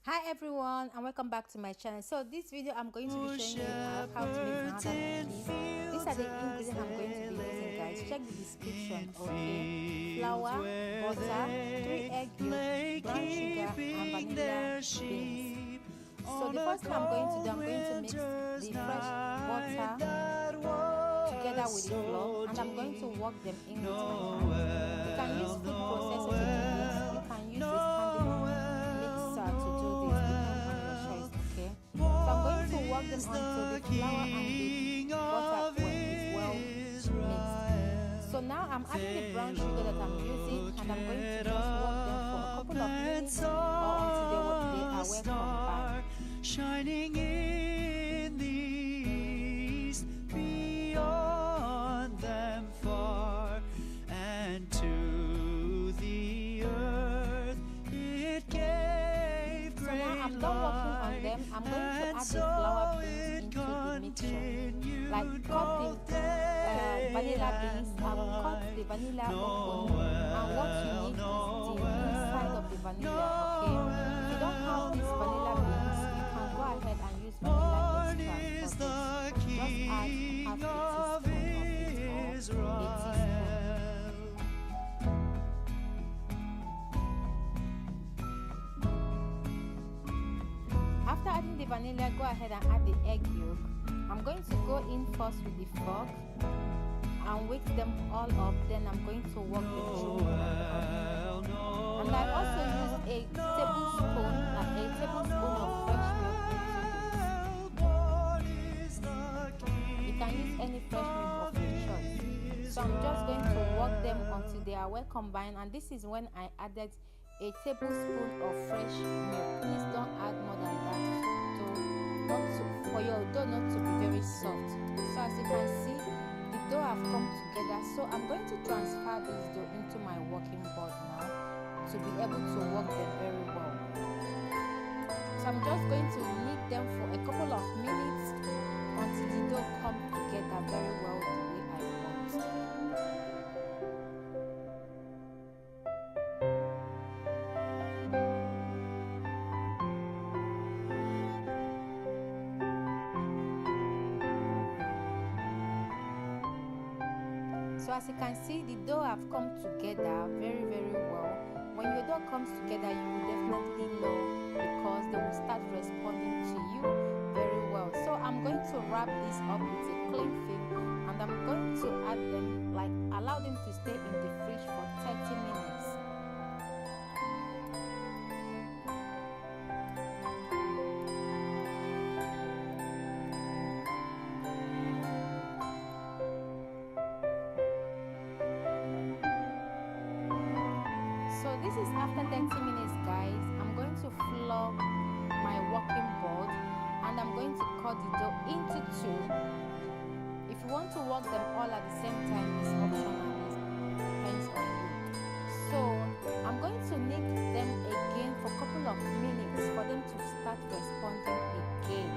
Hi everyone, and welcome back to my channel. So this video I'm going to be showing you how to make another cookies. These are the ingredients I'm going to be using, guys. Check the description. Okay, flour, butter, 3 egg yolk, brown sugar, and vanilla beans. So the first thing I'm going to do, I'm going to mix the fresh butter together with the flour, and I'm going to work them in with my hand. You can use food processor to do this. You can use a standing mixer to do this, depending on your choice. Okay, so I'm going to work them until the flour and the butter is well mixed. So now I'm adding the brown sugar that I'm using, and I'm going to just work them for a couple of minutes or until they are well combined. Shining in the east, beyond them far, and to the earth it gave great So now I'm done working on them. I'm going to add the flour beans into the mixture. Like cut the vanilla beans, I've cut the vanilla open, and what you need is the inside of the vanilla. Okay, if you don't have this vanilla beans, you can go ahead and use vanilla extract for this. Just add half a teaspoon of it or a teaspoon. After adding the vanilla, go ahead and add the egg yolk. I'm going to go in first with the fork and whisk them all up, then I'm going to work them through. And I also used a tablespoon of fresh milk into this. You can use any fresh milk of your choice. So I'm just going to work them until they are well combined, and this is when I added a tablespoon of fresh milk. Please don't add more than that for your dough not to be very soft. So as you can see, the dough have come together. So I'm going to transfer this dough into my working board now to be able to work them very well. So I'm just going to knead them for a couple of minutes until the dough comes together very well the way I want. So as you can see, the dough have come together very well. When your dough comes together, you will definitely know, because they will start responding to you very well. So I'm going to wrap this up with a cling film, and I'm going to add them, like allow them to stay in the fridge for 30 minutes. So this is after 30 minutes, guys. I'm going to flour my working board, and I'm going to cut the dough into two. If you want to work them all at the same time, it's optional, it depends on you. So I'm going to knead them again for a couple of minutes for them to start responding again.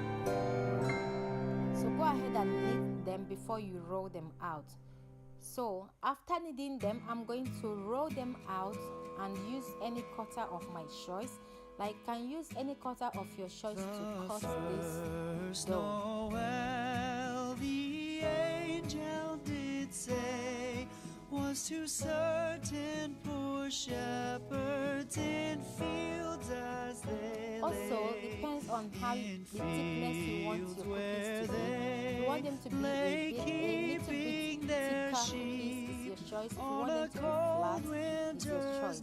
So go ahead and knead them before you roll them out. So after kneading them, I'm going to roll them out and use any cutter of my choice. Like, can use any cutter of your choice to cut this dough. Noel, the angel did say, was to certain poor shepherds in fields as they also depends on how the thickness you want your cookies to be. If you want them to be a little bit thicker cookies, is your choice. If you want them to be flat, is your choice.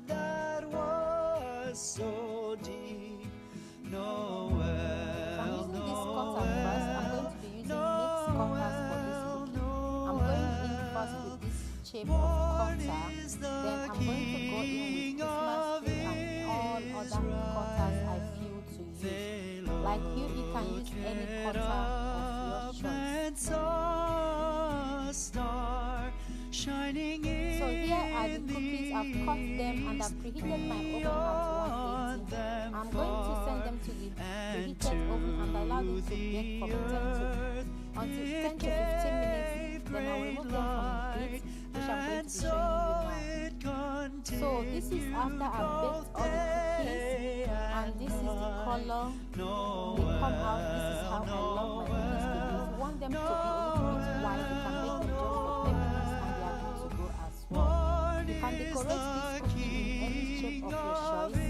That was so deep. Noel, I'm using this cutter first. I'm going to be using mixed cutters for this cookie. I'm going in first with this shape of cutter. Then I'm going to go in with Christmas tree and all other cutters I feel to use. Like you can use any cutter of your choice. So here are the cookies. I've cut them and I've preheated my oven at 180. I'm going to send them to the preheated oven and allow them to bake from 10 to 15 minutes. Then I will remove them from the heat, which I'm going to be showing you now. So this is after I baked all the cookies, and this is the color they come out. This is how I love my cookies to be. If you want them to be a little bit white, you can make them just for 10 minutes and they are good to go as well. You can decorate this cookie in any shape of your choice.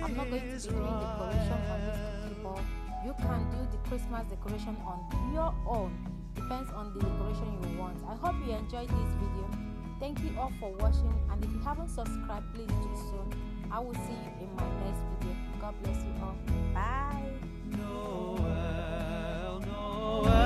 I'm not going to be doing decoration on this cookie, but you can do the Christmas decoration on your own. Depends on the decoration you want. I hope you enjoyed this video. Thank you all for watching, and if you haven't subscribed, please do so. I will see you in my next video. God bless you all. Bye. Noel, Noel.